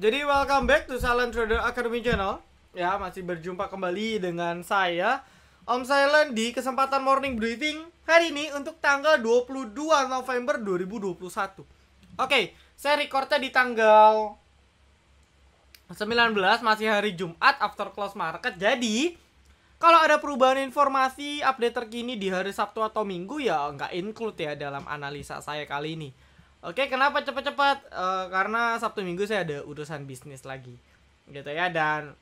Jadi welcome back to Silent Trader Academy Channel. Ya, masih berjumpa kembali dengan saya Om Silent di kesempatan morning briefing hari ini untuk tanggal 22 November 2021. Oke, saya recordnya di tanggal 19, masih hari Jumat after close market. Jadi, kalau ada perubahan informasi update terkini di hari Sabtu atau Minggu ya nggak include ya dalam analisa saya kali ini. Oke, kenapa cepat-cepat? Karena Sabtu Minggu saya ada urusan bisnis lagi, gitu ya. Dan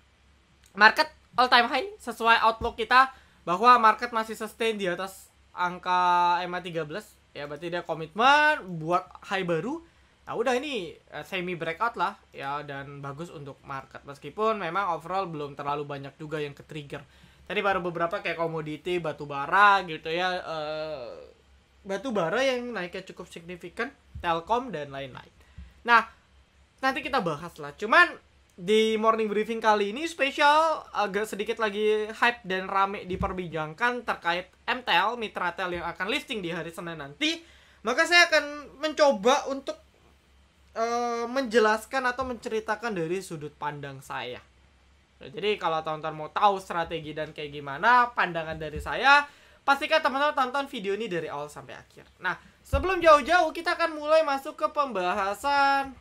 market all time high sesuai outlook kita bahwa market masih sustain di atas angka EMA 13. Ya, berarti dia komitmen buat high baru. Nah, udah ini semi breakout lah ya, dan bagus untuk market. Meskipun memang overall belum terlalu banyak juga yang ke-trigger. Tadi baru beberapa kayak komoditi, batu bara gitu ya. Batu bara yang naiknya cukup signifikan, Telkom dan lain-lain. Nah, nanti kita bahas lah. Cuman di morning briefing kali ini spesial, agak sedikit lagi hype dan rame diperbincangkan terkait MTEL, Mitratel yang akan listing di hari Senin nanti. Maka saya akan mencoba untuk menjelaskan atau menceritakan dari sudut pandang saya. Jadi kalau teman-teman mau tahu strategi dan kayak gimana pandangan dari saya, pastikan teman-teman tonton video ini dari awal sampai akhir. Nah, sebelum jauh-jauh kita akan mulai masuk ke pembahasan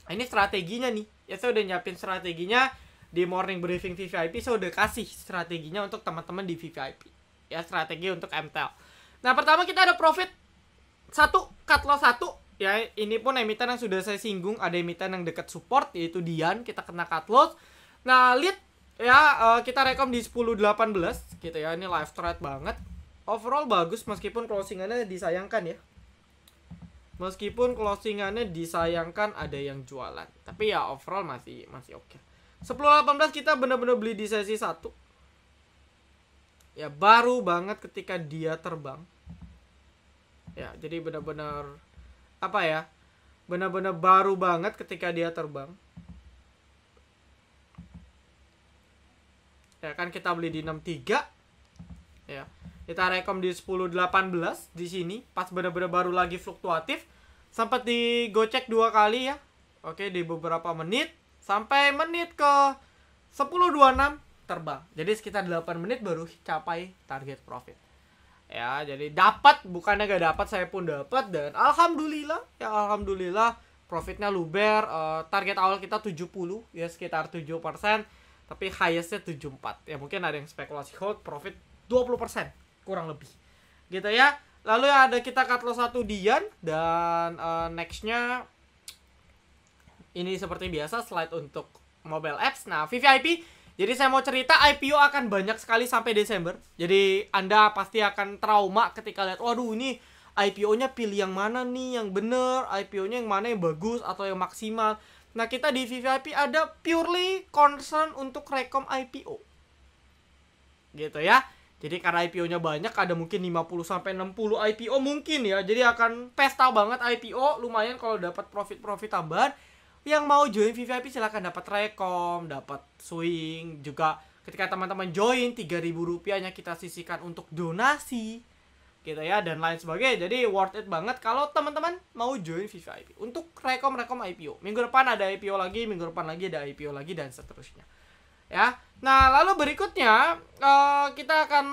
ini strateginya nih. Ya, saya udah nyiapin strateginya di morning briefing VVIP. Saya udah kasih strateginya untuk teman-teman di VVIP. Ya, strategi untuk MTEL. Nah, pertama kita ada profit 1, cut loss 1. Ya, ini pun emiten yang sudah saya singgung. Ada emiten yang dekat support, yaitu Dian. Kita kena cut loss. Nah, lead ya, kita rekom di 10.18 gitu ya. Ini live trade banget. Overall bagus meskipun closingannya disayangkan ya. Meskipun closingannya disayangkan ada yang jualan. Tapi ya overall masih oke. 10.18 kita benar-benar beli di sesi 1. Ya, baru banget ketika dia terbang. Ya, jadi benar-benar apa ya? Benar-benar baru banget ketika dia terbang. Ya kan, kita beli di 63. Ya. Kita rekom di 10.18 di sini, pas benar-benar baru lagi fluktuatif. Sempat digocek 2 kali ya. Oke, di beberapa menit sampai menit ke 10.26 terbang. Jadi sekitar 8 menit baru capai target profit. Ya, jadi dapat, bukannya gak dapat, saya pun dapat. Dan alhamdulillah, ya alhamdulillah profitnya luber. Target awal kita 70, ya sekitar 7%. Tapi highestnya 74. Ya mungkin ada yang spekulasi hold profit 20%, kurang lebih. Gitu ya. Lalu ada kita cut loss 1 Dian. Dan nextnya ini seperti biasa slide untuk mobile apps. Nah, VVIP. Jadi saya mau cerita IPO akan banyak sekali sampai Desember. Jadi Anda pasti akan trauma ketika lihat, waduh ini IPO-nya pilih yang mana nih yang bener, IPO-nya yang mana yang bagus atau yang maksimal. Nah, kita di VVIP ada purely concern untuk rekom IPO. Gitu ya. Jadi karena IPO-nya banyak, ada mungkin 50-60 IPO mungkin ya. Jadi akan pesta banget IPO, lumayan kalau dapat profit-profit tambahan. Yang mau join VVIP silahkan dapat rekom, dapat swing. Juga ketika teman-teman join, 3.000 rupiahnya kita sisihkan untuk donasi. Gitu ya, dan lain sebagainya. Jadi worth it banget kalau teman-teman mau join VVIP untuk rekom-rekom IPO. Minggu depan ada IPO lagi, minggu depan lagi ada IPO lagi, dan seterusnya. Ya. Nah, lalu berikutnya kita akan,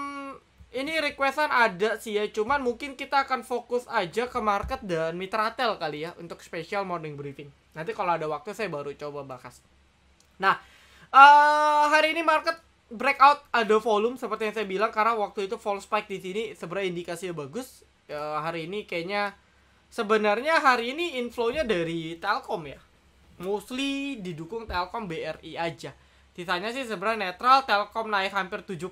ini requestan ada sih ya, cuman mungkin kita akan fokus aja ke market dan Mitratel kali ya untuk special morning briefing. Nanti kalau ada waktu saya baru coba bahas. Nah, hari ini market breakout, ada volume seperti yang saya bilang, karena waktu itu fall spike di sini sebenarnya indikasinya bagus. Hari ini kayaknya sebenarnya hari ini inflow-nya dari Telkom ya. Mostly didukung Telkom BRI aja. Sisanya sih sebenarnya netral, Telkom naik hampir 7%.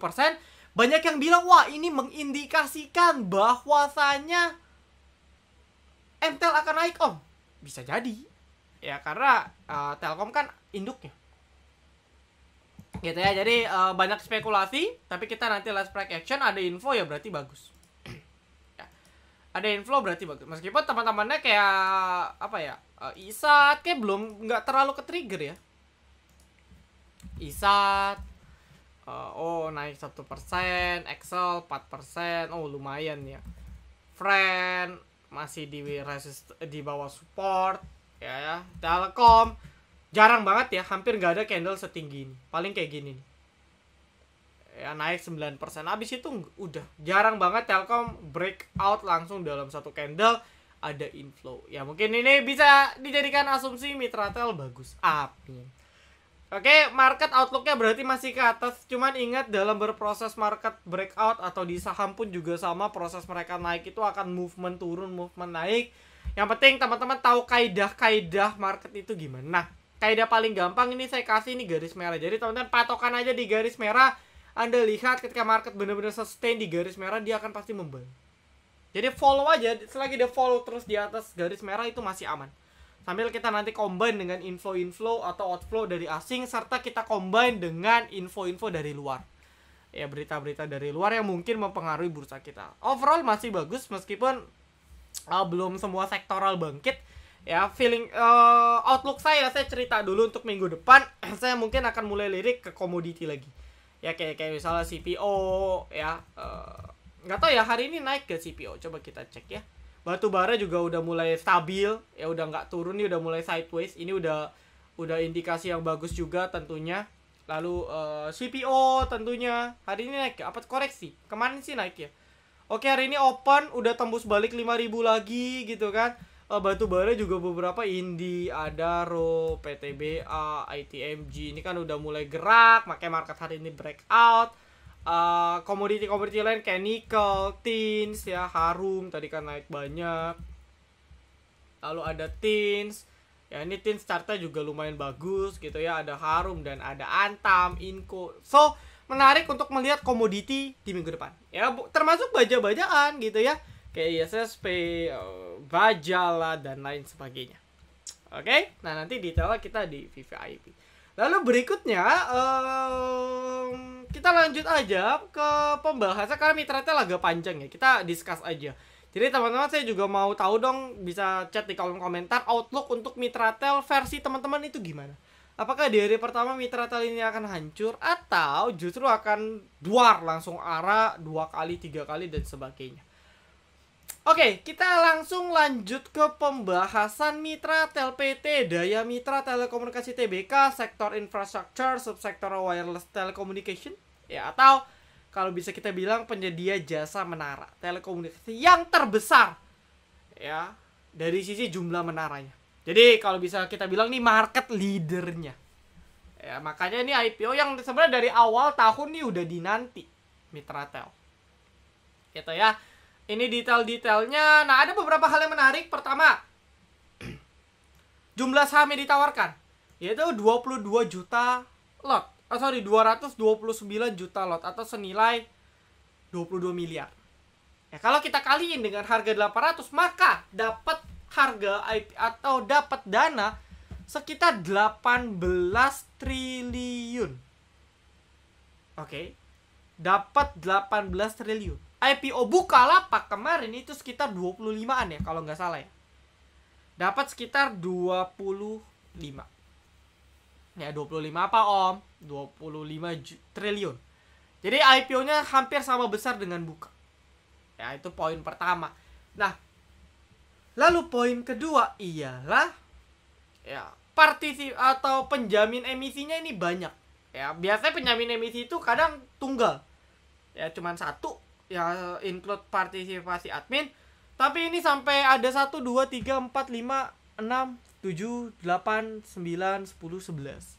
Banyak yang bilang, wah ini mengindikasikan bahwasanya MTEL akan naik, Om. Bisa jadi. Ya, karena Telkom kan induknya. Gitu ya, jadi banyak spekulasi, tapi kita nanti last price action, ada info ya berarti bagus. Ya, ada info berarti bagus. Meskipun teman-temannya kayak apa ya, ISAT kayak belum, nggak terlalu ke trigger ya. ISAT naik 1%, Excel 4%, lumayan ya. Friend masih di bawah support ya. Telkom jarang banget ya, hampir nggak ada candle setinggi ini. Paling kayak gini nih. Ya naik 9%. Habis itu udah jarang banget Telkom breakout langsung dalam satu candle ada inflow. Ya mungkin ini bisa dijadikan asumsi Mitratel bagus. Amin. Oke, market outlooknya berarti masih ke atas. Cuman ingat dalam berproses market breakout atau di saham pun juga sama, proses mereka naik itu akan movement turun, movement naik. Yang penting teman-teman tahu kaidah-kaidah market itu gimana. Nah, kaidah paling gampang ini saya kasih ini garis merah. Jadi teman-teman patokan aja di garis merah. Anda lihat ketika market benar-benar sustain di garis merah, dia akan pasti membeli. Jadi follow aja, selagi dia follow terus di atas garis merah itu masih aman. Sambil kita nanti combine dengan info-info atau outflow dari asing, serta kita combine dengan info-info dari luar. Ya, berita-berita dari luar yang mungkin mempengaruhi bursa kita. Overall masih bagus meskipun belum semua sektoral bangkit. Ya, feeling outlook saya cerita dulu untuk minggu depan. Saya mungkin akan mulai lirik ke komoditi lagi. Ya, kayak misalnya CPO ya. Nggak tahu ya hari ini naik ke CPO. Coba kita cek ya. Batu bara juga udah mulai stabil, ya udah nggak turun nih, udah mulai sideways. Ini udah indikasi yang bagus juga tentunya. Lalu CPO tentunya hari ini naik ya, apa koreksi? Kemarin sih naik ya. Oke, hari ini open udah tembus balik 5.000 lagi gitu kan. Batu bara juga beberapa Indi, Adaro, PTBA, ITMG ini kan udah mulai gerak, makanya market hari ini breakout. Komoditi-komoditi lain kayak nikel, tins ya, harum tadi kan naik banyak. Lalu ada tins. Ya ini tins chartnya juga lumayan bagus gitu ya, ada harum dan ada antam, inco. So, menarik untuk melihat komoditi di minggu depan. Ya, termasuk baja-bajaan gitu ya. Kayak ISSP, Bajala dan lain sebagainya. Oke? Nah, nanti detailnya kita di VVIP. Lalu berikutnya kita lanjut aja ke pembahasan karena Mitratel agak panjang ya. Kita discuss aja. Jadi teman-teman saya juga mau tahu dong, bisa chat di kolom komentar outlook untuk Mitratel versi teman-teman itu gimana. Apakah di hari pertama Mitratel ini akan hancur atau justru akan duar langsung arah 2 kali, 3 kali dan sebagainya. Oke, kita langsung lanjut ke pembahasan Mitratel PT, Daya Mitra Telekomunikasi Tbk, sektor infrastruktur, subsektor wireless telecommunication, ya atau kalau bisa kita bilang penyedia jasa menara telekomunikasi yang terbesar ya dari sisi jumlah menaranya. Jadi kalau bisa kita bilang nih market leadernya. Ya, makanya ini IPO yang sebenarnya dari awal tahun nih udah dinanti Mitratel. Gitu ya. Ini detail-detailnya. Nah, ada beberapa hal yang menarik. Pertama, jumlah saham yang ditawarkan yaitu 22 juta lot. 229 juta lot atau senilai 22 miliar. Ya, kalau kita kaliin dengan harga 800, maka dapat harga IP atau dapat dana sekitar 18 triliun. Oke. Dapat 18 triliun. IPO Bukalapak kemarin itu sekitar 25-an ya kalau nggak salah ya. Dapat sekitar 25. Ya 25 apa om? 25 triliun. Jadi IPO-nya hampir sama besar dengan Buka. Ya itu poin pertama. Nah, lalu poin kedua ialah ya partisip atau penjamin emisinya ini banyak. Ya biasanya penjamin emisi itu kadang tunggal. Ya cuman satu. Ya include partisipasi admin. Tapi ini sampai ada 1, 2, 3, 4, 5, 6, 7, 8, 9, 10, 11.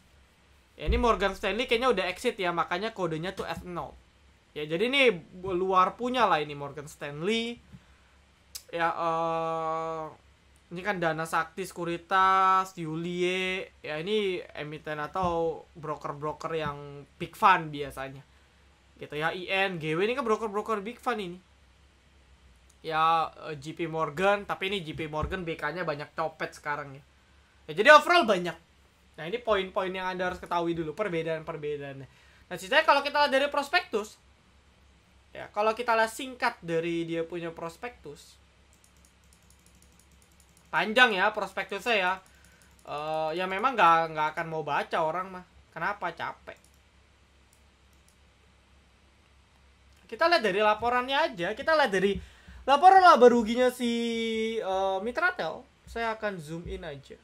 Ya ini Morgan Stanley kayaknya udah exit ya. Makanya kodenya tuh F0. Ya jadi ini luar punya lah ini Morgan Stanley. Ya ini kan Dana Sakti Sekuritas, Yulie. Ya ini emiten atau broker-broker yang big fund biasanya. Gitu ya, IN, GW ini kan broker-broker big fund ini. Ya JP Morgan, tapi ini JP Morgan BK-nya banyak copet sekarang ya. Ya jadi overall banyak. Nah, ini poin-poin yang Anda harus ketahui dulu perbedaan-perbedaannya. Nah, sisanya kalau kita lihat dari prospektus, ya kalau kita lihat singkat dari dia punya prospektus, panjang ya prospektusnya ya. Ya memang nggak akan mau baca orang mah. Kenapa? Capek. Kita lihat dari laporannya aja. Kita lihat dari laporan laba ruginya si Mitratel. Saya akan zoom in aja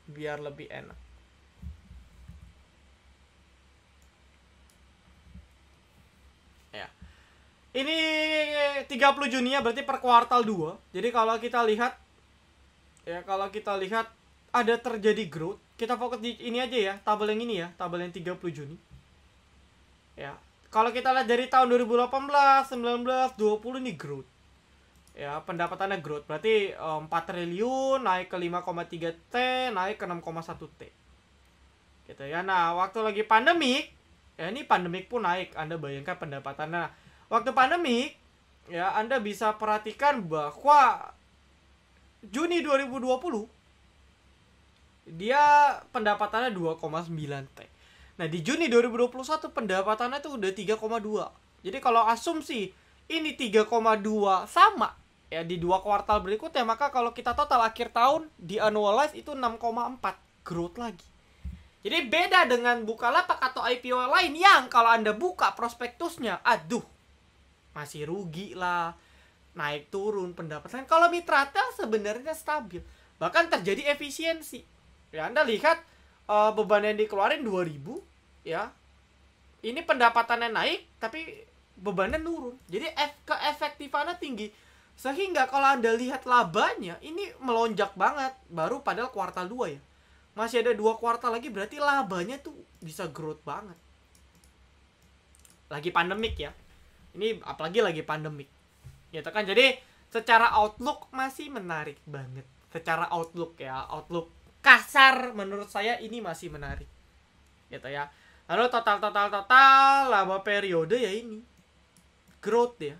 biar lebih enak. Ini 30 Juni ya, berarti per kuartal 2. Jadi kalau kita lihat ya, ada terjadi growth. Kita fokus di ini aja ya, tabel yang ini ya, tabel yang 30 Juni. Ya. Kalau kita lihat dari tahun 2018, 19, 20 ini growth. Ya, pendapatannya growth. Berarti 4 triliun naik ke 5,3 T, naik ke 6,1 T. Gitu ya. Nah, waktu lagi pandemik, ya ini pandemik pun naik. Anda bayangkan pendapatannya. Waktu pandemik, ya Anda bisa perhatikan bahwa Juni 2020 dia pendapatannya 2,9 T. Nah, di Juni 2021 pendapatannya tuh udah 3,2. Jadi kalau asumsi ini 3,2 sama ya di 2 kuartal berikutnya, maka kalau kita total akhir tahun di annualize itu 6,4 growth lagi. Jadi beda dengan Bukalapak atau IPO lain yang kalau Anda buka prospektusnya, aduh, masih rugi lah, naik turun pendapatan. Kalau Mitratel sebenarnya stabil, bahkan terjadi efisiensi. Ya, Anda lihat beban yang dikeluarin 2000 ya. Ini pendapatannya naik tapi bebannya turun. Jadi keefektifannya tinggi. Sehingga kalau Anda lihat labanya ini melonjak banget baru padahal kuartal 2 ya. Masih ada 2 kuartal lagi, berarti labanya tuh bisa growth banget. Lagi pandemik ya. Ini apalagi lagi pandemik. Gitu kan. Jadi secara outlook masih menarik banget. Secara outlook ya, outlook kasar menurut saya ini masih menarik. Gitu ya. Lalu total laba periode ya ini. Growth ya.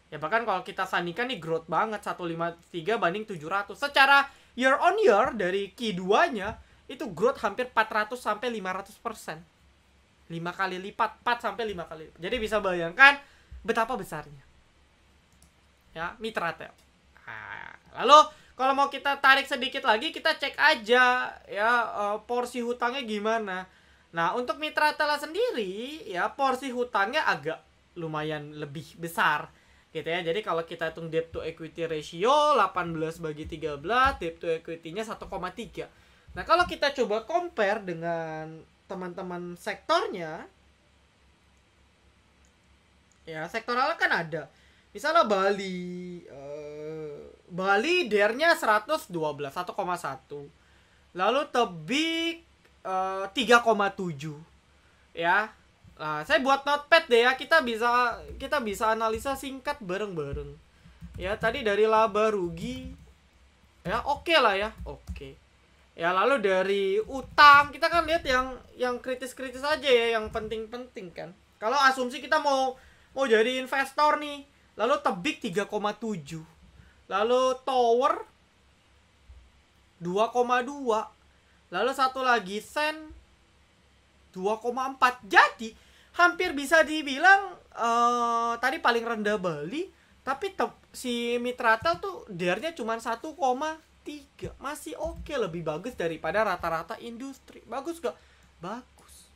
Ya bahkan kalau kita sandingkan nih growth banget 153 banding 700. Secara year on year dari Q2-nya itu growth hampir 400 sampai 500%. 5 kali lipat, 4 sampai 5 kali lipat. Jadi bisa bayangkan betapa besarnya. Ya, Mitratel. Nah, lalu kalau mau kita tarik sedikit lagi, kita cek aja ya porsi hutangnya gimana. Nah, untuk Mitratel sendiri ya porsi hutangnya agak lumayan lebih besar gitu ya. Jadi kalau kita hitung debt to equity ratio 18/13, debt to equity-nya 1,3. Nah, kalau kita coba compare dengan teman-teman sektornya, ya sektoralnya kan ada. Misalnya Bali DER-nya 112, 1,1. Lalu Tebik 3,7. Ya. Nah, saya buat notepad deh ya. Kita bisa analisa singkat bareng-bareng. Ya, tadi dari laba rugi ya oke lah ya. Oke. Ya, lalu dari utang kita kan lihat yang kritis-kritis aja ya, yang penting-penting kan. Kalau asumsi kita mau jadi investor nih, lalu Tebik 3,7. Lalu Tower 2,2. Lalu satu lagi Sen 2,4. Jadi hampir bisa dibilang tadi paling rendah Bali, tapi si Mitratel tuh DER-nya cuma 1,3. Masih oke, lebih bagus daripada rata-rata industri. Bagus gak? Bagus.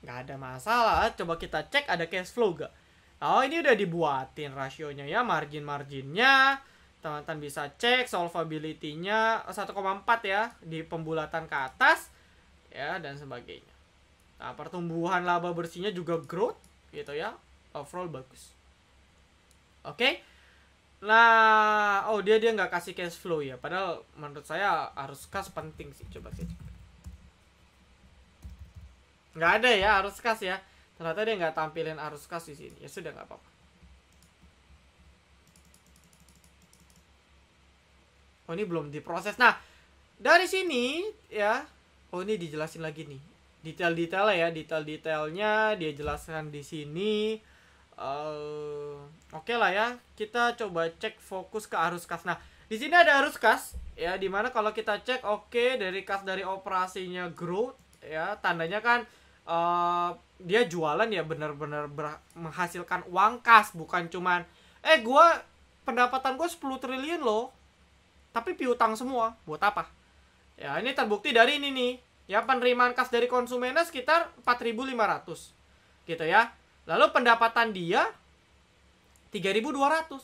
Gak ada masalah. Coba kita cek ada cash flow gak? Oh, ini udah dibuatin rasionya ya, margin-marginnya. Teman-teman bisa cek solvability-nya 1,4 ya di pembulatan ke atas ya dan sebagainya. Nah, pertumbuhan laba bersihnya juga growth gitu ya. Overall bagus. Oke. Nah, dia nggak kasih cash flow ya. Padahal menurut saya arus kas penting sih. Coba saya cek. Nggak ada ya arus kas ya. Ternyata dia nggak tampilin arus kas di sini. Ya sudah, nggak apa-apa. Oh, ini belum diproses. Nah, dari sini ya. Oh, ini dijelasin lagi nih. Detail-detailnya ya, detail-detailnya dia jelaskan di sini. Oke lah ya, kita coba cek fokus ke arus kas. Nah, di sini ada arus kas ya, dimana kalau kita cek dari kas dari operasinya growth ya, tandanya kan dia jualan ya benar-benar menghasilkan uang kas, bukan cuman pendapatan gue 10 triliun loh, tapi piutang semua. Buat apa? Ya, ini terbukti dari ini nih. Ya, penerimaan kas dari konsumennya sekitar 4.500 gitu ya. Lalu pendapatan dia 3.200.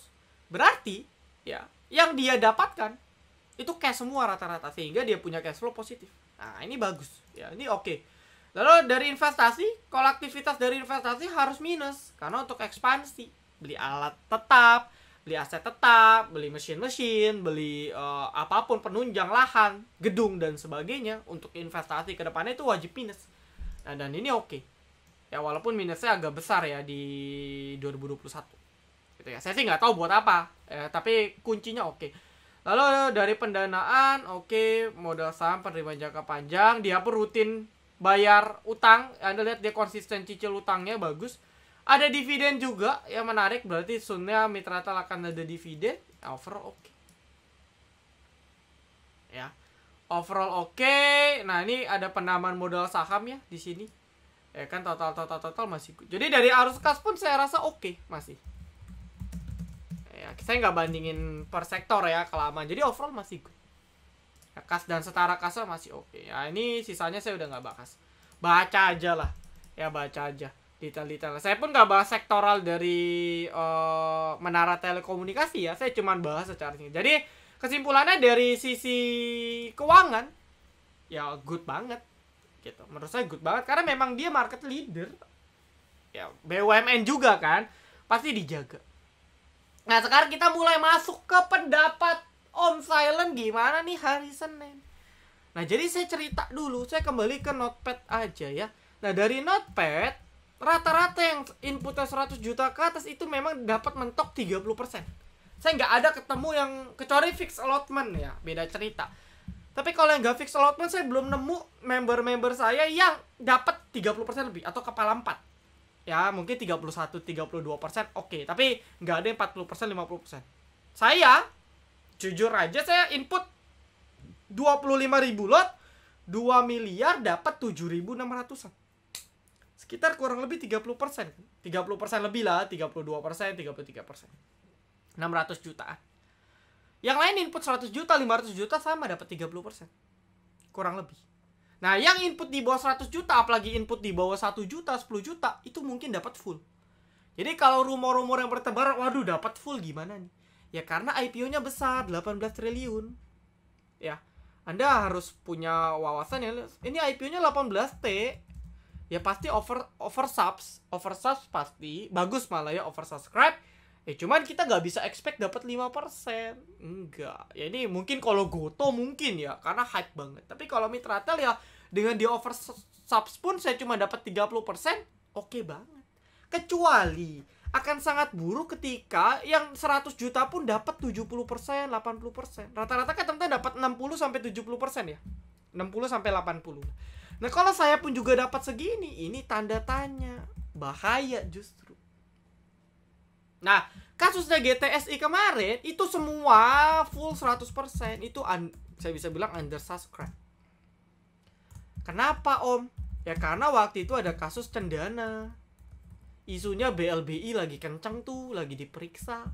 Berarti ya, yang dia dapatkan itu cash semua rata-rata, sehingga dia punya cash flow positif. Nah, ini bagus. Ya, ini oke. Lalu dari investasi, kalau aktivitas dari investasi harus minus karena untuk ekspansi, beli alat tetap, beli aset tetap, beli mesin-mesin, beli apapun penunjang lahan, gedung dan sebagainya untuk investasi ke depannya itu wajib minus. Nah, dan ini oke. Ya walaupun minusnya agak besar ya di 2021. Gitu ya. Saya sih nggak tahu buat apa, tapi kuncinya oke. Lalu dari pendanaan, oke, modal saham penerimaan jangka panjang, dia pun rutin bayar utang. Anda lihat dia konsisten cicil utangnya bagus. Ada dividen juga yang menarik, berarti sunnya Mitratel akan ada dividen. Overall oke. Ya. Overall oke. Nah, ini ada penambahan modal saham ya di sini. Ya kan total masih good. Jadi dari arus kas pun saya rasa oke masih. Ya, saya nggak bandingin per sektor ya kelamaan. Jadi overall masih good. Ya, kas dan setara kasnya masih oke. Ya ini sisanya saya udah nggak bahas. Baca aja lah. Ya baca aja detail-detail. Saya pun nggak bahas sektoral dari menara telekomunikasi ya. Saya cuma bahas secara singkat. Jadi kesimpulannya dari sisi keuangan ya good banget. Gitu. Menurut saya good banget karena memang dia market leader. Ya BUMN juga kan. Pasti dijaga. Nah sekarang kita mulai masuk ke pendapat Om Silent gimana nih hari Senin. Nah jadi saya cerita dulu, saya kembali ke Notepad aja ya. Nah dari Notepad, rata-rata yang inputnya 100 juta ke atas itu memang dapat mentok 30%. Saya nggak ada ketemu yang, kecuali fixed allotment ya, beda cerita. Tapi kalau yang nggak fixed allotment, saya belum nemu member-member saya yang dapat 30% lebih, atau kepala 4. Ya mungkin 31-32%, oke. Tapi nggak ada yang 40%, 50%. Saya jujur aja saya input 25.000 lot, 2 miliar dapat 7.600-an. Sekitar kurang lebih 30%. 30% lebih lah, 32%, 33%. 600 jutaan. Yang lain input 100 juta, 500 juta sama dapat 30%. Kurang lebih. Nah, yang input di bawah 100 juta, apalagi input di bawah 1 juta, 10 juta, itu mungkin dapat full. Jadi kalau rumor-rumor yang bertebaran, waduh dapat full gimana nih? Ya karena IPO-nya besar, 18 triliun. Ya, Anda harus punya wawasan ya. Ini IPO-nya 18T. Ya pasti oversubs pasti. Bagus malah ya oversubscribe. Cuman kita nggak bisa expect dapat 5%. Enggak. Ya ini mungkin kalau Goto mungkin ya, karena hype banget. Tapi kalau Mitratel ya, dengan di oversubs pun saya cuma dapat 30%, oke banget. Kecuali akan sangat buruk ketika yang 100 juta pun dapat 70%, 80%. Rata-rata kan teman-teman dapat 60-70% ya. 60-80. Nah, kalau saya pun juga dapat segini, ini tanda tanya. Bahaya justru. Nah, kasusnya GTSI kemarin itu semua full 100%. Itu saya bisa bilang undersubscribe. Kenapa, Om? Ya karena waktu itu ada kasus cendana. Isunya BLBI lagi kenceng tuh, lagi diperiksa.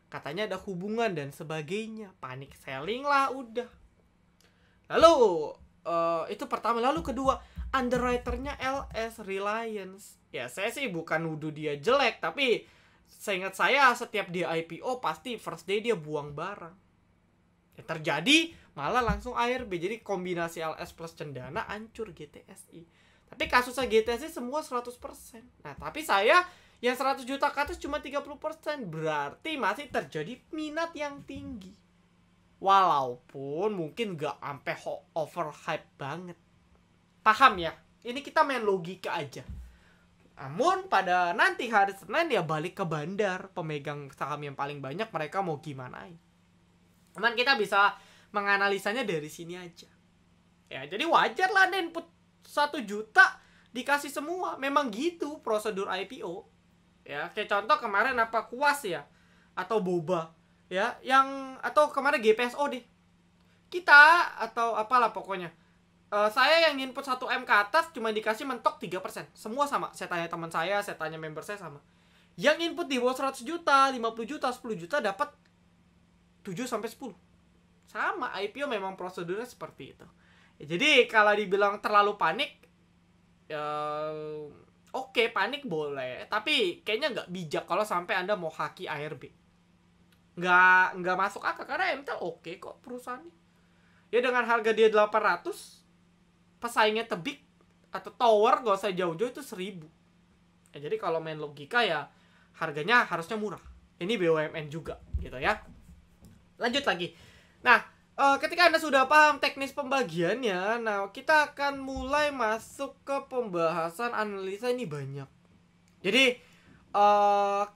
Katanya ada hubungan dan sebagainya. Panic selling lah udah. Lalu itu pertama. Lalu kedua, underwriternya LS Reliance. Ya saya sih bukan nuduh dia jelek, tapi seingat saya setiap dia IPO pasti first day dia buang barang. Ya, terjadi malah langsung ARB. Jadi kombinasi LS plus cendana hancur GTSI. Tapi kasusnya GTSI semua 100%. Nah, tapi saya yang 100 juta ke atas cuma 30%. Berarti masih terjadi minat yang tinggi. Walaupun mungkin gak sampai overhype banget. Paham ya? Ini kita main logika aja. Namun pada nanti hari Senin ya balik ke bandar. Pemegang saham yang paling banyak mereka mau gimana. Cuman kita bisa menganalisanya dari sini aja. Ya, jadi wajar lah ada input 1 juta dikasih semua. Memang gitu prosedur IPO. Ya, kayak contoh kemarin apa Kuas ya, atau Boba ya, yang atau kemarin GPSO deh. Kita atau apalah pokoknya. Saya yang input 1M ke atas cuma dikasih mentok 3%. Semua sama. Saya tanya teman saya tanya member saya sama. Yang input di bawah 100 juta, 50 juta, 10 juta dapat 7 sampai 10. Sama, IPO memang prosedurnya seperti itu. Ya, jadi kalau dibilang terlalu panik, oke, panik boleh, tapi kayaknya nggak bijak kalau sampai Anda mau haki ARB. Nggak masuk akal karena MTEL oke kok perusahaannya. Ya dengan harga dia 800, pesaingnya tebik, atau tower gak usah jauh-jauh itu 1.000. Ya, jadi kalau main logika ya harganya harusnya murah. Ini BUMN juga gitu ya. Lanjut lagi. Nah, ketika Anda sudah paham teknis pembagiannya, nah kita akan mulai masuk ke pembahasan analisa. Ini banyak. Jadi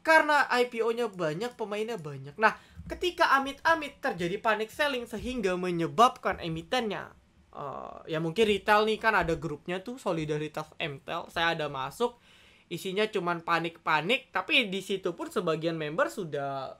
karena IPO-nya banyak, pemainnya banyak. Nah, ketika amit-amit terjadi panic selling sehingga menyebabkan emitennya, ya mungkin retail nih kan ada grupnya tuh Solidaritas MTEL, saya ada masuk, isinya cuman panik-panik, tapi di situ pun sebagian member sudah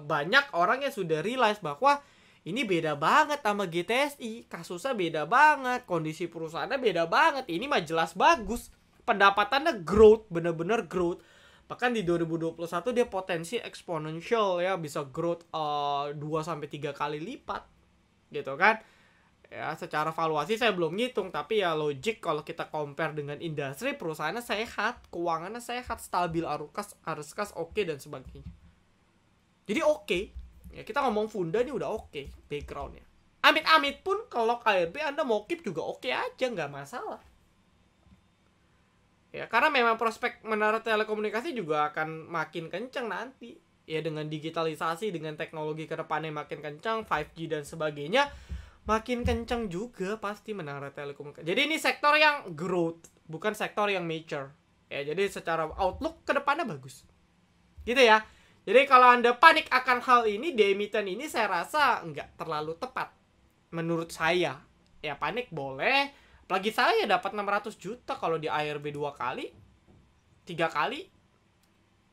banyak orang yang sudah realize bahwa ini beda banget sama GTSI, kasusnya beda banget, kondisi perusahaannya beda banget, ini mah jelas bagus, pendapatannya growth, bener-bener growth. Bahkan di 2021 dia potensi exponential ya, bisa growth 2-3 kali lipat gitu kan. Ya secara valuasi saya belum ngitung, tapi ya logik kalau kita compare dengan industri, perusahaannya sehat, keuangannya sehat, stabil, arus kas oke dan sebagainya. Jadi oke. Ya kita ngomong Funda ini udah oke backgroundnya. Amit-amit pun kalau KRB Anda mau keep juga oke aja, nggak masalah. Ya, karena memang prospek menara telekomunikasi juga akan makin kencang nanti. Ya, dengan digitalisasi, dengan teknologi ke depannya makin kencang, 5G dan sebagainya, makin kencang juga pasti menara telekomunikasi. Jadi ini sektor yang growth, bukan sektor yang mature. Ya, jadi secara outlook ke depannya bagus. Gitu ya. Jadi kalau Anda panik akan hal ini, di emiten ini saya rasa nggak terlalu tepat. Menurut saya. Ya, panik boleh. Apalagi saya dapat 600 juta kalau di ARB 2 kali, 3 kali,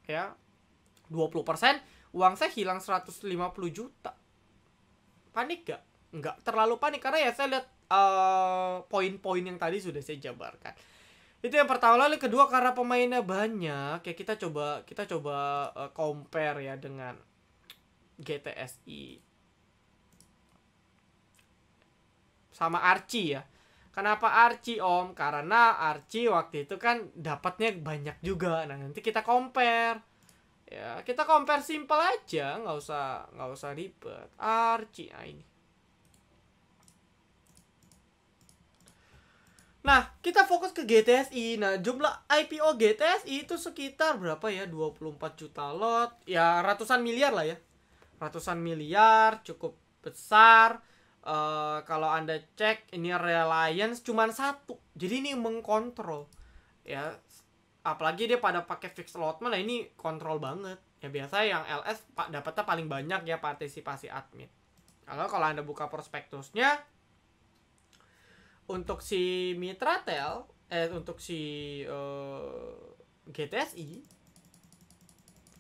ya 20%, uang saya hilang 150 juta. Panik gak? Enggak terlalu panik, karena ya saya lihat poin-poin yang tadi sudah saya jabarkan. Itu yang pertama. Lalu kedua, karena pemainnya banyak, ya kita coba compare ya dengan GTSI sama Archie ya. Kenapa Archie om? Karena Archie waktu itu kan dapatnya banyak juga. Nah nanti kita compare. Ya kita compare simple aja, nggak usah ribet. Archie, nah ini. Nah kita fokus ke GTSI. Nah jumlah IPO GTSI itu sekitar berapa ya? 24 juta lot. Ya ratusan miliar lah ya. Ratusan miliar, cukup besar. Kalau Anda cek ini Reliance cuman satu, jadi ini mengkontrol ya, apalagi dia pada pakai fixed allotment. Nah ini kontrol banget ya. Biasa yang LS dapatnya paling banyak ya partisipasi admin. Kalau Anda buka prospektusnya untuk si Mitratel, untuk si GTSI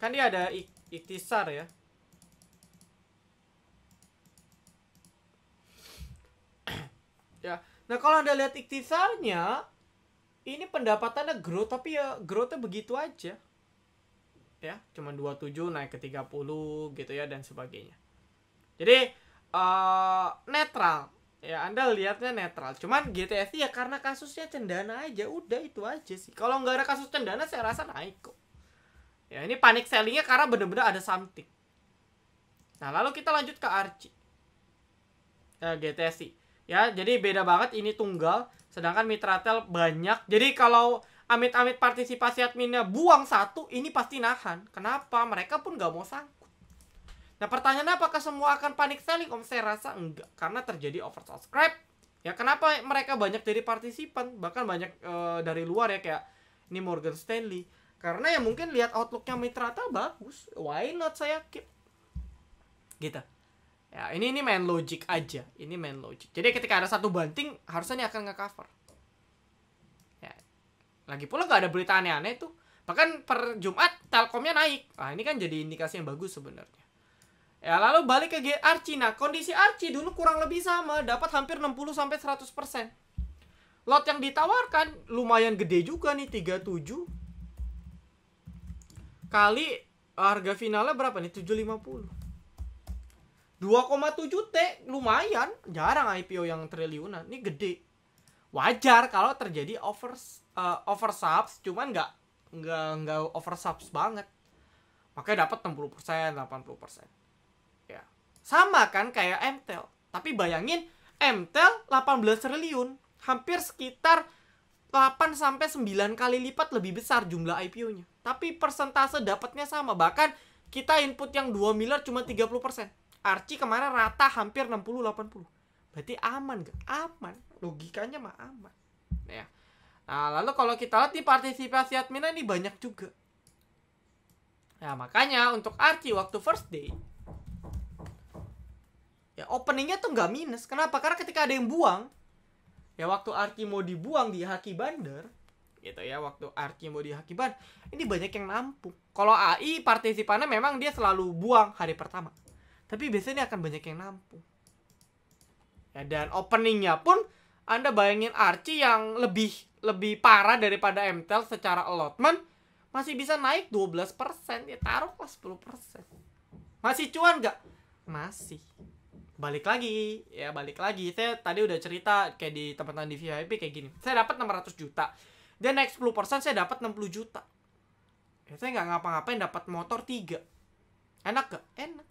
kan dia ada ikhtisar ya. Ya, nah kalau Anda lihat ikhtisarnya, ini pendapatannya growth, tapi ya growthnya begitu aja. Ya, cuma 27 naik ke 30 gitu ya dan sebagainya. Jadi netral. Ya, Anda lihatnya netral. Cuman GTSI ya karena kasusnya Cendana aja, udah itu aja sih. Kalau nggak ada kasus Cendana saya rasa naik kok. Ya, ini panic sellingnya karena bener-bener ada something. Nah, lalu kita lanjut ke Archie. GTSI. Ya, jadi beda banget, ini tunggal, sedangkan Mitratel banyak. Jadi kalau amit-amit partisipasi adminnya buang satu, ini pasti nahan. Kenapa? Mereka pun nggak mau sangkut. Nah, pertanyaannya apakah semua akan panic selling? Om, saya rasa enggak, karena terjadi oversubscribe. Ya, kenapa mereka banyak jadi partisipan? Bahkan banyak dari luar ya, kayak ini Morgan Stanley. Karena ya mungkin lihat outlooknya Mitratel bagus. Why not saya keep? Gitu. Ya, ini main logic aja. Ini main logic. Jadi ketika ada satu banting, harusnya ini akan nge-cover. Ya. Lagi pula nggak ada berita aneh-aneh tuh. Bahkan per Jumat Telkomnya naik. Nah, ini kan jadi indikasi yang bagus sebenarnya. Ya, lalu balik ke Archie. Nah, kondisi Archie dulu kurang lebih sama, dapat hampir 60-100%. Lot yang ditawarkan lumayan gede juga nih, 37 kali harga finalnya berapa nih? 750. 2,7 T, lumayan. Jarang IPO yang triliunan. Ini gede. Wajar kalau terjadi oversubs, cuman nggak oversubs banget. Makanya dapat 60%, 80%. Ya. Sama kan kayak MTEL. Tapi bayangin MTEL 18 triliun, hampir sekitar 8 sampai 9 kali lipat lebih besar jumlah IPO-nya. Tapi persentase dapatnya sama. Bahkan kita input yang 2 miliar cuma 30%. Archie kemarin rata hampir 60-80. Berarti aman gak? Aman. Logikanya mah aman. Ya. Nah, lalu kalau kita lihat di partisipasi admin ini banyak juga. Nah, makanya untuk Archie waktu first day, ya openingnya tuh nggak minus. Kenapa? Karena ketika ada yang buang, ya waktu Archie mau dibuang di Haki Bandar, gitu ya, waktu Archie mau di Haki Bandar, ini banyak yang nampung. Kalau AI partisipannya memang dia selalu buang hari pertama, tapi biasanya akan banyak yang nampung. Ya, dan openingnya pun Anda bayangin Archie yang lebih parah daripada MTEL secara allotment, masih bisa naik 12%, ya taruhlah 10%. Masih cuan nggak? Masih. Balik lagi. Saya tadi udah cerita kayak di teman-teman di VIP kayak gini. Saya dapat 600 juta. Dan naik 10% saya dapat 60 juta. Ya, saya nggak ngapa-ngapain dapat motor 3. Enak gak? Enak.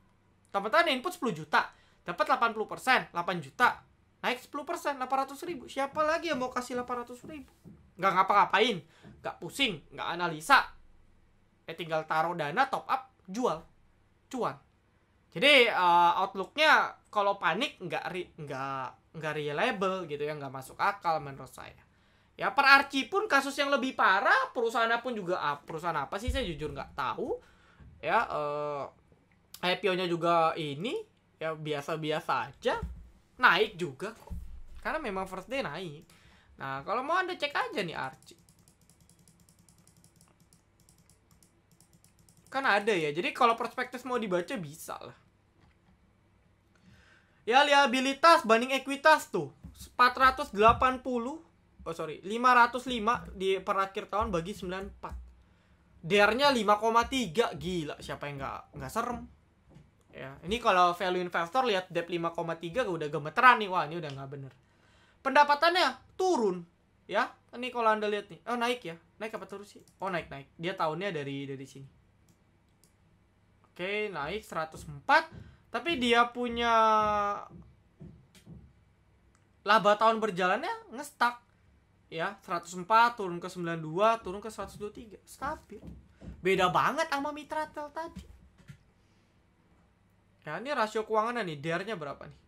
Teman-teman input 10 juta. Dapat 80%, 8 juta. Naik 10%, 800 ribu. Siapa lagi yang mau kasih 800 ribu? Nggak ngapa-ngapain. Nggak pusing. Nggak analisa. Tinggal taruh dana, top up, jual. Cuan. Jadi outlooknya kalau panik nggak reliable gitu ya, nggak masuk akal menurut saya. Ya per Archie pun kasus yang lebih parah, perusahaannya pun juga perusahaan apa sih saya jujur nggak tahu. Ya IPO-nya juga ini ya biasa-biasa aja, naik juga kok. Karena memang first day naik. Nah kalau mau Anda cek aja nih Archie. Kan ada ya, jadi kalau prospektus mau dibaca bisa lah. Ya liabilitas banding ekuitas tuh 505 di per akhir tahun bagi 94. DR-nya 5,3. Gila, siapa yang nggak serem. Ya, ini kalau value investor lihat DEP 5,3 udah gemeteran nih. Wah, ini udah nggak bener. Pendapatannya turun, ya. Ini kalau Anda lihat nih. Oh, naik ya. Naik apa turun sih? Oh, naik. Dia tahunnya dari sini. Oke, naik 104. Tapi dia punya laba tahun berjalannya nge-stuck. Ya, 104 turun ke 92, turun ke 123. Stabil. Beda banget sama Mitratel tadi. Ya, ini rasio keuangannya nih, DR-nya berapa nih?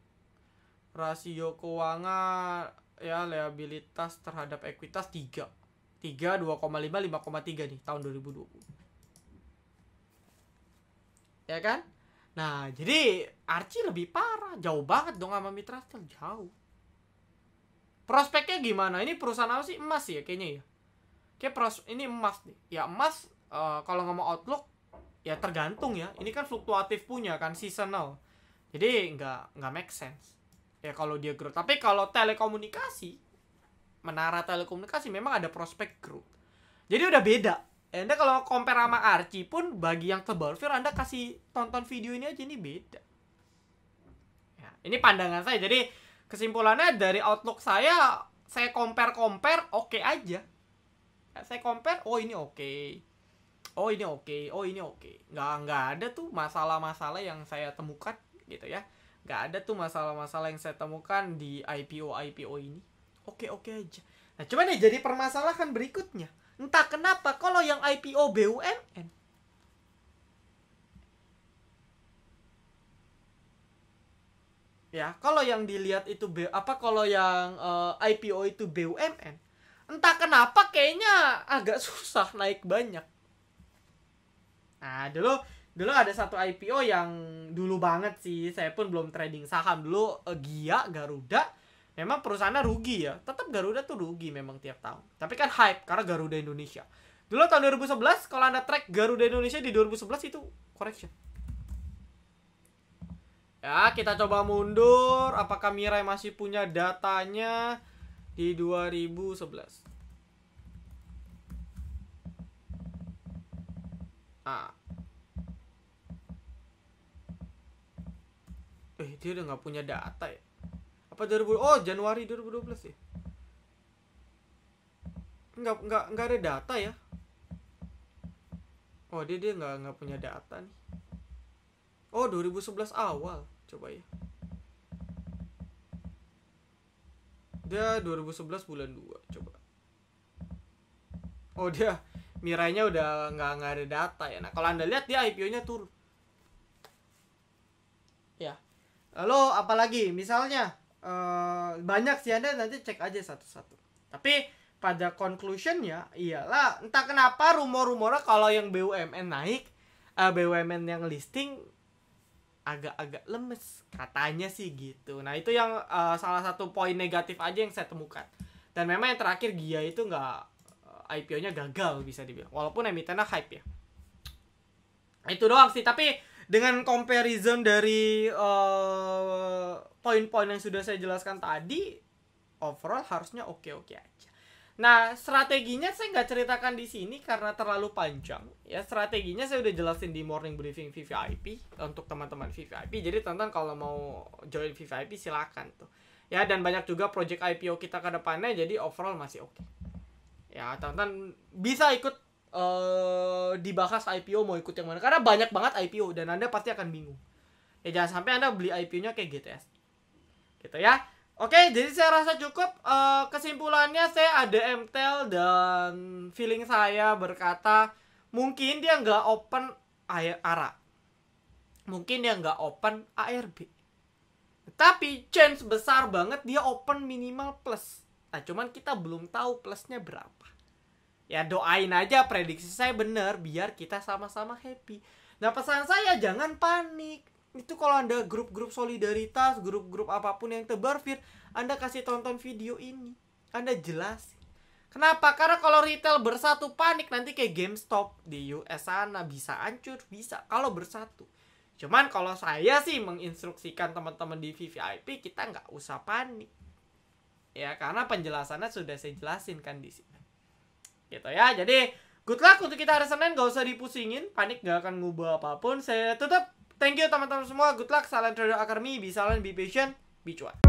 Rasio keuangan ya liabilitas terhadap ekuitas 3. 3, 2,5, 5,3 nih tahun 2020. Ya kan? Nah, jadi Archie lebih parah. Jauh banget dong sama Mitratel. Jauh. Prospeknya gimana? Ini perusahaan apa sih? Emas ya kayaknya ya. Ini emas nih. Ya emas kalau ngomong outlook ya tergantung ya. Ini kan fluktuatif punya kan, seasonal. Jadi nggak make sense. Ya kalau dia growth. Tapi kalau telekomunikasi, menara telekomunikasi memang ada prospek growth. Jadi udah beda. Anda kalau compare sama Archie pun, bagi yang tebal fir, Anda kasih tonton video ini aja, ini beda. Ya, ini pandangan saya. Jadi kesimpulannya dari outlook saya compare oke aja. Ya, saya compare, oh ini oke. Oh ini oke. Oh ini oke. Nggak ada tuh masalah-masalah yang saya temukan gitu ya. Nggak ada tuh masalah-masalah yang saya temukan di IPO ini. Oke aja. Nah coba nih jadi permasalahan berikutnya. Entah kenapa kalau yang IPO BUMN, ya kalau yang dilihat itu kalau yang IPO itu BUMN, entah kenapa kayaknya agak susah naik banyak. Nah dulu ada satu IPO yang dulu banget sih, saya pun belum trading saham dulu, Gia Garuda. Memang perusahaannya rugi ya. Tetap Garuda tuh rugi memang tiap tahun. Tapi kan hype karena Garuda Indonesia. Dulu tahun 2011 kalau Anda track Garuda Indonesia di 2011 itu correction. Ya, kita coba mundur. Apakah Mirai masih punya datanya di 2011? Dia udah nggak punya data ya? Apa 2000? Oh, Januari 2012 ya? Nggak ada data ya? Oh, dia nggak punya data nih. Oh, 2011 awal. Coba ya. Dia 2011 bulan 2. Coba. Oh dia Mirai-nya udah nggak ada data ya. Nah kalau Anda lihat dia IPO-nya turun. Ya. Lalu apalagi misalnya banyak sih, Anda nanti cek aja satu-satu. Tapi pada conclusionnya iyalah entah kenapa rumor-rumornya kalau yang BUMN naik, BUMN yang listing agak-agak lemes katanya sih gitu. Nah itu yang salah satu poin negatif aja yang saya temukan. Dan memang yang terakhir Gia itu nggak IPO-nya gagal bisa dibilang, walaupun emitennya hype ya. Itu doang sih. Tapi dengan comparison dari poin-poin yang sudah saya jelaskan tadi, overall harusnya oke-oke aja. Nah strateginya saya nggak ceritakan di sini karena terlalu panjang ya. Strateginya saya udah jelasin di morning briefing VVIP untuk teman-teman VVIP. Jadi teman-teman kalau mau join VVIP silakan tuh ya. Dan banyak juga project IPO kita ke depannya, jadi overall masih oke. Ya teman-teman bisa ikut dibahas IPO mau ikut yang mana, karena banyak banget IPO dan Anda pasti akan bingung. Ya jangan sampai Anda beli IPO-nya kayak GTS gitu ya. Oke, jadi saya rasa cukup. Kesimpulannya saya ada MTEL dan feeling saya berkata mungkin dia nggak open ARA, mungkin dia nggak open ARB, tapi chance besar banget dia open minimal plus. Nah cuman kita belum tahu plusnya berapa. Ya doain aja prediksi saya bener biar kita sama-sama happy. Nah pesan saya jangan panik. Itu kalau Anda grup-grup solidaritas, grup-grup apapun yang tebar feed, Anda kasih tonton video ini, Anda jelasin kenapa. Karena kalau retail bersatu panik nanti kayak GameStop di US sana bisa hancur, bisa kalau bersatu. Cuman kalau saya sih menginstruksikan teman-teman di VVIP kita nggak usah panik ya, karena penjelasannya sudah saya jelasin kan di sini gitu ya. Jadi good luck untuk kita hari Senin, gak usah dipusingin, panik gak akan ngubah apapun. Saya tutup. Thank you teman-teman semua, good luck, salam Trader Academy, be silent, be patient, be cuan.